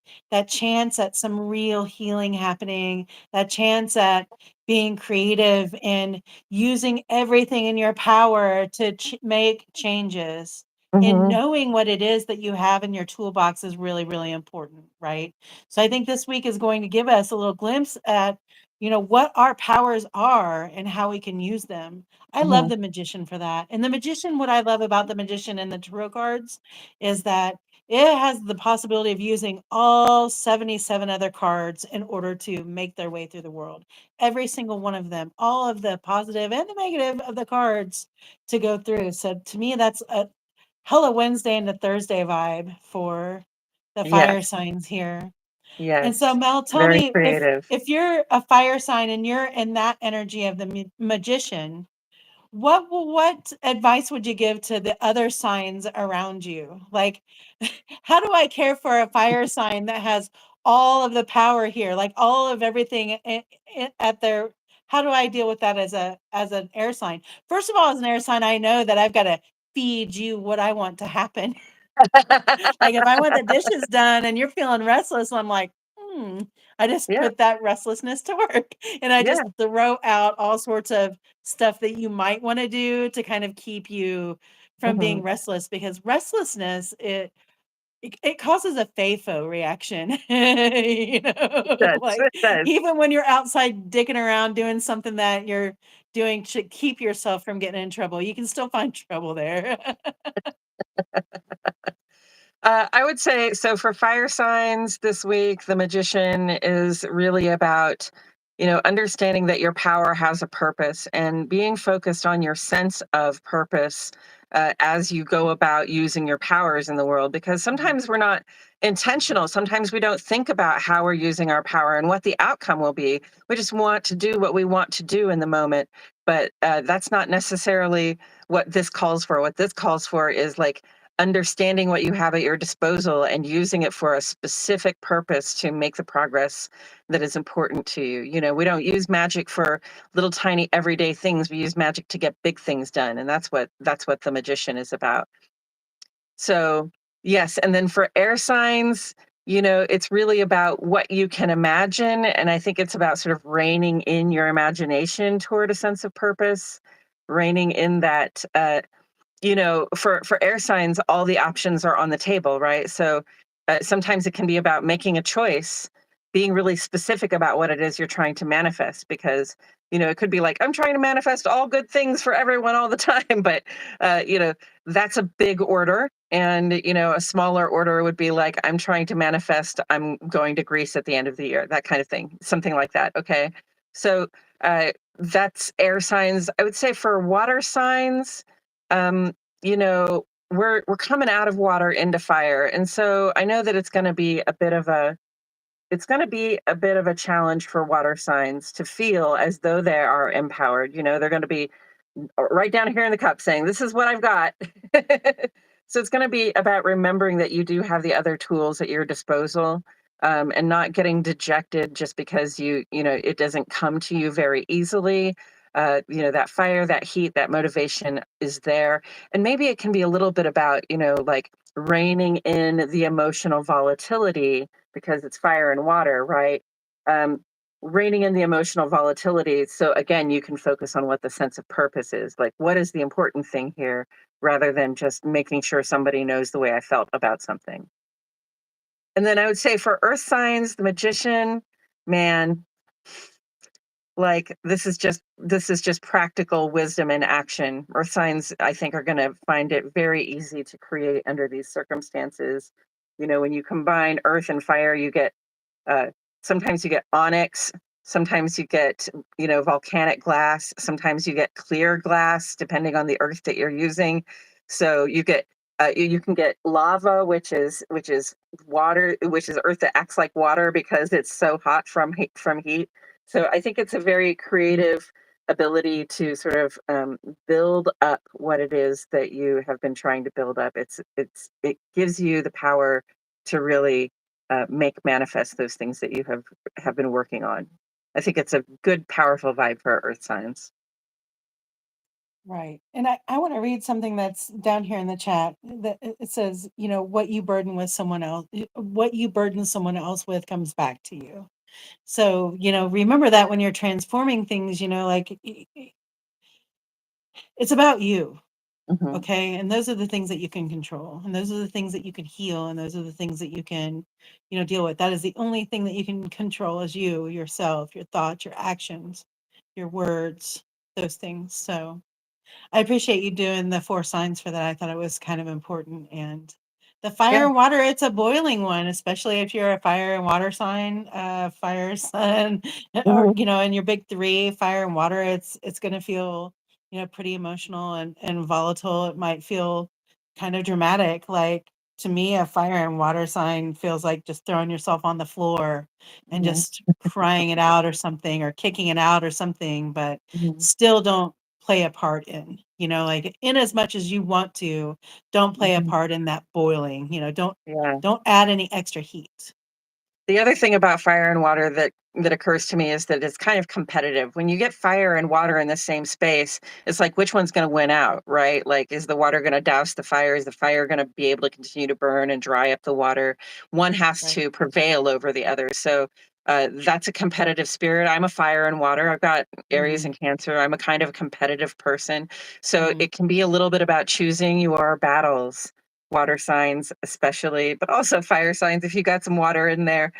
chance at some real healing happening, that chance at being creative and using everything in your power to make changes. And Hmm. knowing what it is that you have in your toolbox is really, really important, right? So I think this week is going to give us a little glimpse at what our powers are and how we can use them. I love Hmm. the magician for that. And the magician, what I love about the magician and the tarot cards is that it has the possibility of using all 77 other cards in order to make their way through the world. Every single one of them, all of the positive and the negative of the cards to go through. So to me, that's a hella Wednesday and a Thursday vibe for the fire Yes. signs here. And so, Yes. Mel, tell Very me creative. if you're a fire sign and you're in that energy of the magician, what advice would you give to the other signs around you? Like, how do I care for a fire sign that has all of the power here, like all of everything at their? How do I deal with that as an air sign? First of all, as an air sign, I know that I've got to feed you what I want to happen. Like if I want the dishes done and you're feeling restless, I'm like, I just Yeah. put that restlessness to work and I just Yeah. throw out all sorts of stuff that you might want to do to kind of keep you from Hmm. being restless because restlessness it causes a FAFO reaction. It does. Like It does. even when you're outside dicking around doing something that you're doing to keep yourself from getting in trouble, you can still find trouble there. I would say so for fire signs this week, the magician is really about, understanding that your power has a purpose and being focused on your sense of purpose as you go about using your powers in the world. Because Mhm. sometimes we're not intentional. Sometimes we don't think about how we're using our power and what the outcome will be. We just want to do what we want to do in the moment. But that's not necessarily what this calls for. What this calls for is like understanding what you have at your disposal and using it for a specific purpose to make the progress that is important to you. We don't use magic for little tiny everyday things. We use magic to get big things done, and that's what the magician is about. So, yes, and then for air signs, it's really about what you can imagine, and I think it's about sort of reining in your imagination toward a sense of purpose, reining in that for air signs, all the options are on the table, right? So sometimes it can be about making a choice, being really specific about what it is you're trying to manifest, because it could be like I'm trying to manifest all good things for everyone all the time, but uh, you know that's a big order, and a smaller order would be like I'm trying to manifest I'm going to Greece at the end of the year, that kind of thing, something like that. Okay, so that's air signs. I would say for water signs, um, we're coming out of water into fire. And so I know that it's going to be a bit of a challenge for water signs to feel as though they are empowered. They're going to be right down here in the cup saying, "This is what I've got." So it's going to be about remembering that you do have the other tools at your disposal, and not getting dejected just because it doesn't come to you very easily. That fire, that heat, that motivation is there. And maybe it can be a little bit about, like reining in the emotional volatility because it's fire and water, right? Um, Reining in the emotional volatility. So again, you can focus on what the sense of purpose is. Like, what is the important thing here, rather than just making sure somebody knows the way I felt about something. And then I would say for earth signs, the magician, man, like this is just practical wisdom in action. Earth signs, I think, are going to find it very easy to create under these circumstances. When you combine earth and fire, you get uh, sometimes you get onyx, sometimes you get volcanic glass, sometimes you get clear glass, depending on the earth that you're using. So you can get lava, which is water, which is earth that acts like water because it's so hot from heat. So I think it's a very creative ability to sort of build up what it is that you have been trying to build up. It gives you the power to really make manifest those things that you have been working on. I think it's a good, powerful vibe for earth signs. Right. And I want to read something that's down here in the chat that it says, what you burden with someone else, what you burden someone else with comes back to you. So, remember that when you're transforming things, like it's about you. Hmm. Okay. And those are the things that you can control. And those are the things that you can heal. And those are the things that you can, deal with. That is the only thing that you can control is you, yourself, your thoughts, your actions, your words, those things. So I appreciate you doing the 4 signs for that. I thought it was kind of important. And the fire Yeah. and water, it's a boiling one, especially if you're a fire and water sign, fire sun, or, Hmm. in your big 3, fire and water, it's going to feel, pretty emotional and volatile. It might feel kind of dramatic. Like to me, a fire and water sign feels like just throwing yourself on the floor and Hmm. just crying it out or something, or kicking it out or something, but Hmm. still don't play a part in, like in as much as you want to, don't play a Hmm. part in that boiling, Yeah. don't add any extra heat. The other thing about fire and water that occurs to me is that it's kind of competitive. When you get fire and water in the same space, it's like which one's going to win out, right? Like, is the water going to douse the fire? Is the fire going to be able to continue to burn and dry up the water? One has Right. to prevail over the other. So that's a competitive spirit. I'm a fire and water. I've got Aries Hmm. and Cancer. I'm a kind of competitive person. So Hmm. it can be a little bit about choosing your battles, water signs especially, but also fire signs if you got some water in there.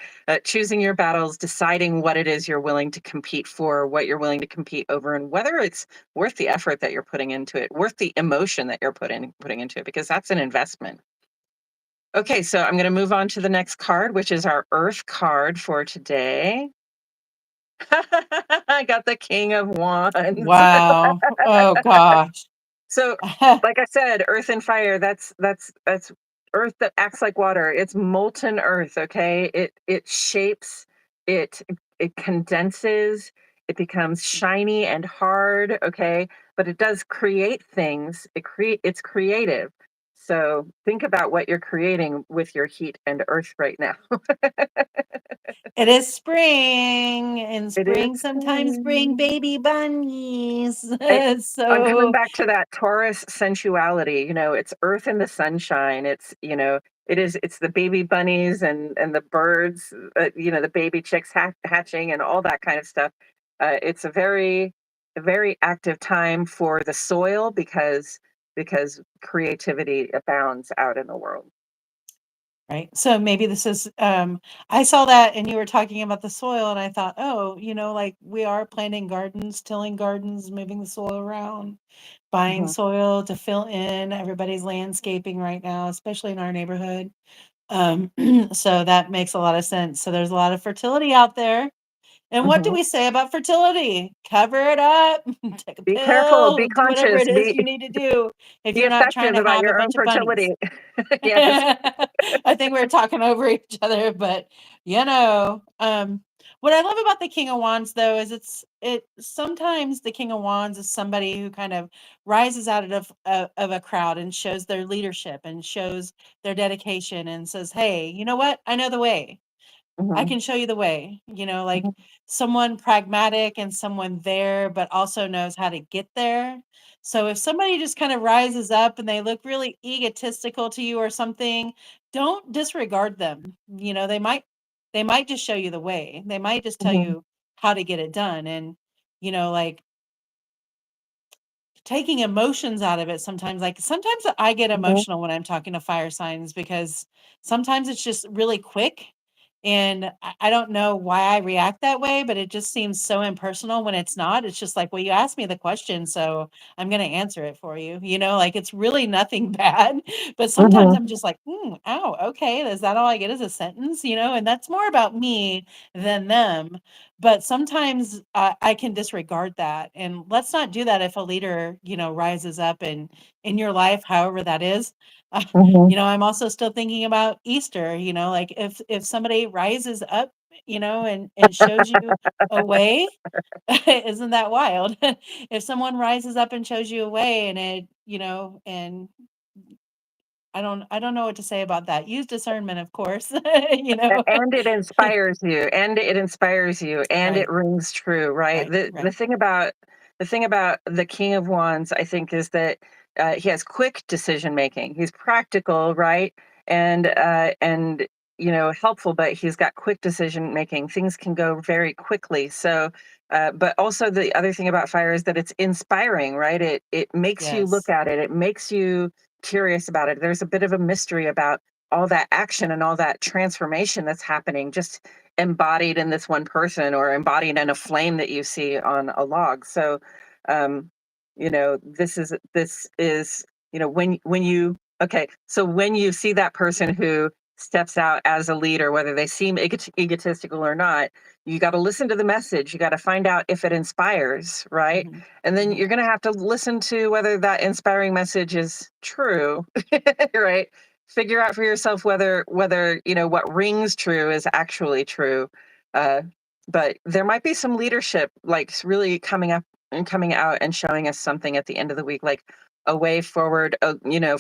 Choosing your battles, deciding what it is you're willing to compete for, what you're willing to compete over, and whether it's worth the effort that you're putting into it, worth the emotion that you're putting into it, because that's an investment. Okay, so I'm going to move on to the next card, which is our Earth card for today. I got the King of Wands. Wow. Oh gosh. So, like I said, earth and fire, that's earth that acts like water. It's molten earth, okay? It shapes, it it condenses, it becomes shiny and hard, okay? But it does create things. It's creative. So, think about what you're creating with your heat and earth right now. It is spring, and It is spring sometimes bring spring. baby bunnies. I I'm coming So back to that Taurus sensuality, it's earth in the sunshine. It's the baby bunnies and the birds, the baby chicks hatching and all that kind of stuff. It's a very active time for the soil because creativity abounds out in the world. right. So maybe this is, I saw that and you were talking about the soil, and I thought, oh, like we are planting gardens, tilling gardens, moving the soil around, buying Hmm. soil to fill in. Everybody's landscaping right now, especially in our neighborhood. So that makes a lot of sense. So there's a lot of fertility out there. And what do Hmm. we say about fertility? Cover it up, take a Be careful, pill, be do whatever conscious, it is you need to do if be you're not trying effective to about have a your own bunch of bunnies. fertility. Yes. I think we're talking over each other, but what I love about the King of Wands though is it sometimes the King of Wands is somebody who kind of rises out of a crowd and shows their leadership and shows their dedication and says, "Hey, you know what? I know the way. I Hmm. can show you the way," like someone pragmatic and someone there, but also knows how to get there. So if somebody just kind of rises up and they look really egotistical to you or something, don't disregard them. They might just show you the way. They might just tell Hmm. you how to get it done. And, like taking emotions out of it sometimes, like sometimes I get Hmm. emotional when I'm talking to fire signs because sometimes it's just really quick, and I don't know why I react that way, but it just seems so impersonal when it's not. It's just like, well, you asked me the question, so I'm going to answer it for you. Like it's really nothing bad, but sometimes Hmm. I'm just like, ow, okay, is that all I get is a sentence? And that's more about me than them. But sometimes I can disregard that, and let's not do that if a leader, rises up in your life, however that is. Hmm. I'm also still thinking about Easter. Like if somebody rises up and shows you a way. Isn't that wild? If someone rises up and shows you a way and and I don't know what to say about that. Use discernment, of course, you know. And it inspires you, and it inspires you, and it Right, rings true, right? right, The right. thing about the King of Wands, I think, is that he has quick decision making. He's practical, right? And helpful, but he's got quick decision making. Things can go very quickly. So, but also the other thing about fire is that it's inspiring, right? It makes you look Yes. at it. It makes you curious about it. There's a bit of a mystery about all that action and all that transformation that's happening just embodied in this one person or embodied in a flame that you see on a log. So um this is when you okay, so when you see that person who steps out as a leader, whether they seem egotistical or not, you got to listen to the message. You got to find out if it inspires, right? Mhm, And then mhm. you're going to have to listen to whether that inspiring message is true, right? Figure out for yourself whether what rings true is actually true. uh but there might be some leadership like really coming up and coming out and showing us something at the end of the week, like a way forward.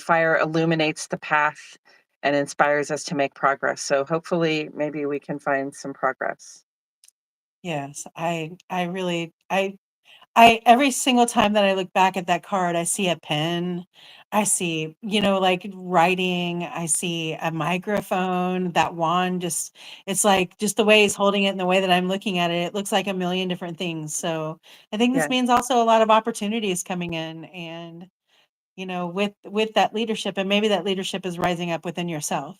Fire illuminates the path and inspires us to make progress, so hopefully maybe we can find some progress. Yes, I really I every single time that I look back at that card, I see a pen, I see, like writing, I see a microphone, that wand just it's like just the way he's holding it and the way that I'm looking at it, it looks like a million different things. So I think this Yeah, means also a lot of opportunities coming in and with that leadership, and maybe that leadership is rising up within yourself.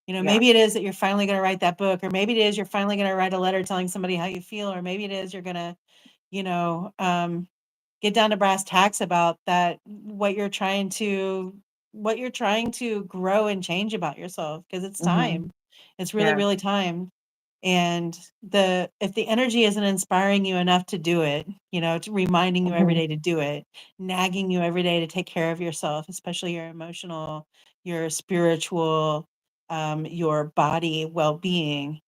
yeah. Maybe it is that you're finally going to write that book, or maybe it is you're finally going to write a letter telling somebody how you feel, or maybe it is you're going to, you know, um, get down to brass tacks about that what you're trying to grow and change about yourself, because it's Hmm. time. It's really, Yeah. really time. And if the energy isn't inspiring you enough to do it, to reminding you every Hmm. day to do it, nagging you every day to take care of yourself, especially your emotional, your spiritual, your body well-being,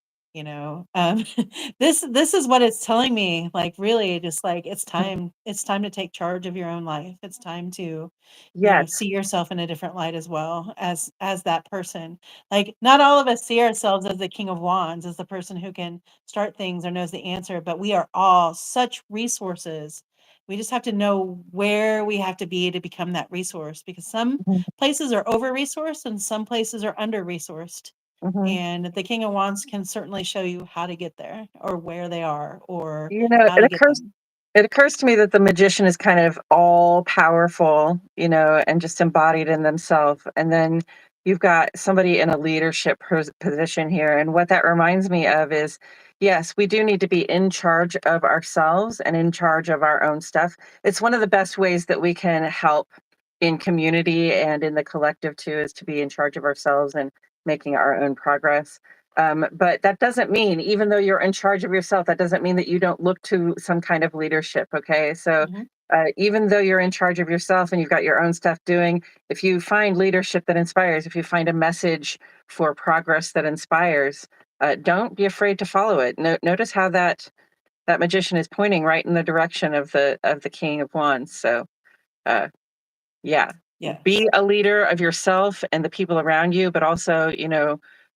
this is what it's telling me, like, really just like it's time to take charge of your own life. It's time to Yes. see yourself in a different light as well as that person. Like, not all of us see ourselves as the King of Wands, as the person who can start things or knows the answer, but we are all such resources. We just have to know where we have to be to become that resource, because some Hmm. places are over-resourced and some places are under-resourced. Hmm. And the King of Wands can certainly show you how to get there, or where they are, or you know how it to get occurs them. it occurs to me that the magician is kind of all powerful, and just embodied in themselves. And then you've got somebody in a leadership position here. And what that reminds me of is, yes, we do need to be in charge of ourselves and in charge of our own stuff. It's one of the best ways that we can help in community and in the collective too, is to be in charge of ourselves and making our own progress. But that doesn't mean, even though you're in charge of yourself, that doesn't mean that you don't look to some kind of leadership. Okay. So Mhm. even though you're in charge of yourself and you've got your own stuff doing, if you find leadership that inspires, if you find a message for progress that inspires, don't be afraid to follow it. Notice how that magician is pointing right in the direction of the King of Wands. So uh, yeah. Yes. Be a leader of yourself and the people around you, but also,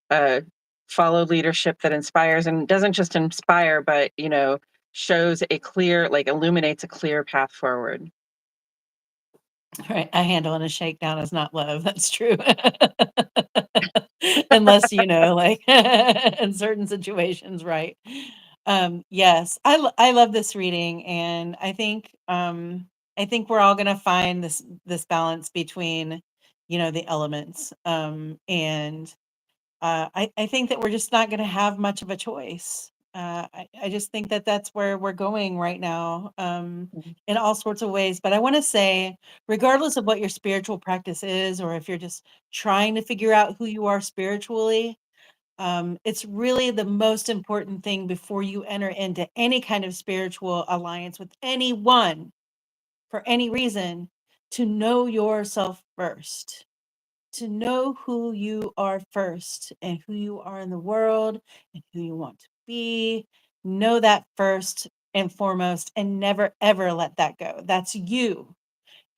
uh, follow leadership that inspires and doesn't just inspire, but, shows a clear, like illuminates a clear path forward. Right, a handle and a shakedown is not love, that's true. Unless, like, in certain situations, right? Yes, I love this reading, and I think we're all gonna find this balance between, the elements, and I think that we're just not going to have much of a choice. I just think that that's where we're going right now, Mhm. in all sorts of ways. But I want to say, regardless of what your spiritual practice is, or if you're just trying to figure out who you are spiritually, it's really the most important thing before you enter into any kind of spiritual alliance with anyone for any reason, to know yourself first, to know who you are first, and who you are in the world, and who you want to know that first and foremost, and never ever let that go. That's you.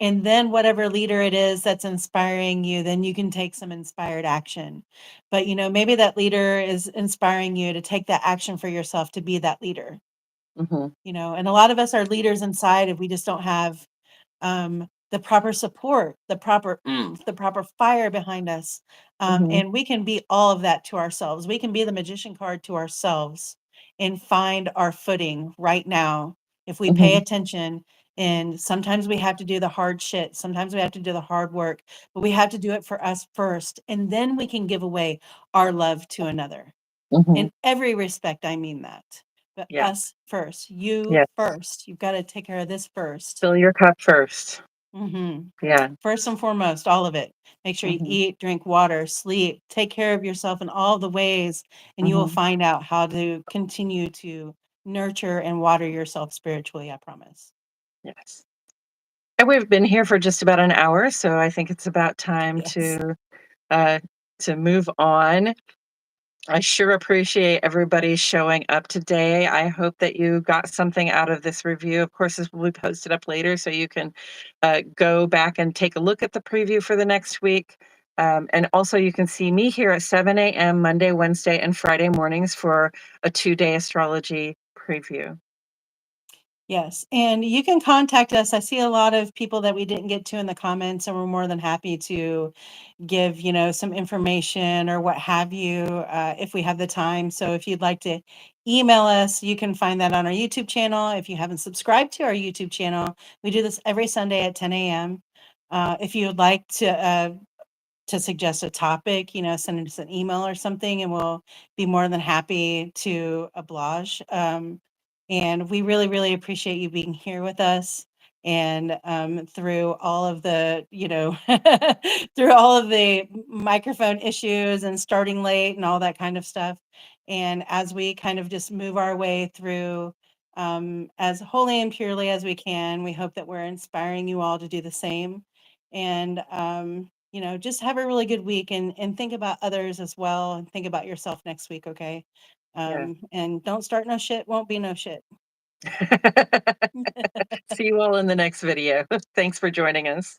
And then whatever leader it is that's inspiring you, then you can take some inspired action. But maybe that leader is inspiring you to take that action for yourself, to be that leader. And a lot of us are leaders inside if we just don't have the proper support, the proper the proper fire behind us. And we can be all of that to ourselves. We can be the magician card to ourselves and find our footing right now if we pay attention. And sometimes we have to do the hard shit. Sometimes we have to do the hard work, but we have to do it for us first. And then we can give away our love to another. In every respect, I mean that. But Yeah. us first, you Yeah. first. You've got to take care of this first. Fill your cup first. Yeah. First and foremost, all of it. Make sure you eat, drink water, sleep, take care of yourself in all the ways, and you will find out how to continue to nurture and water yourself spiritually, I promise. Yes. And we've been here for just about an hour, so I think it's about time Yes. to move on. I sure appreciate everybody showing up today. I hope that you got something out of this review. Of course, this will be posted up later, so you can go back and take a look at the preview for the next week. And also, you can see me here at 7 a.m. Monday, Wednesday, and Friday mornings for a 2-day astrology preview. Yes, and you can contact us. I see a lot of people that we didn't get to in the comments, and we're more than happy to give, some information or what have you, if we have the time. So if you'd like to email us, you can find that on our YouTube channel. If you haven't subscribed to our YouTube channel, we do this every Sunday at 10 a.m. If you would like to suggest a topic, send us an email or something, and we'll be more than happy to oblige. And we really, really appreciate you being here with us. And through all of the, through all of the microphone issues and starting late and all that kind of stuff. And as we kind of just move our way through as wholly and purely as we can, we hope that we're inspiring you all to do the same. And just have a really good week, and think about others as well, and think about yourself next week, okay? Yeah. And don't start no shit, won't be no shit. See you all in the next video. Thanks for joining us.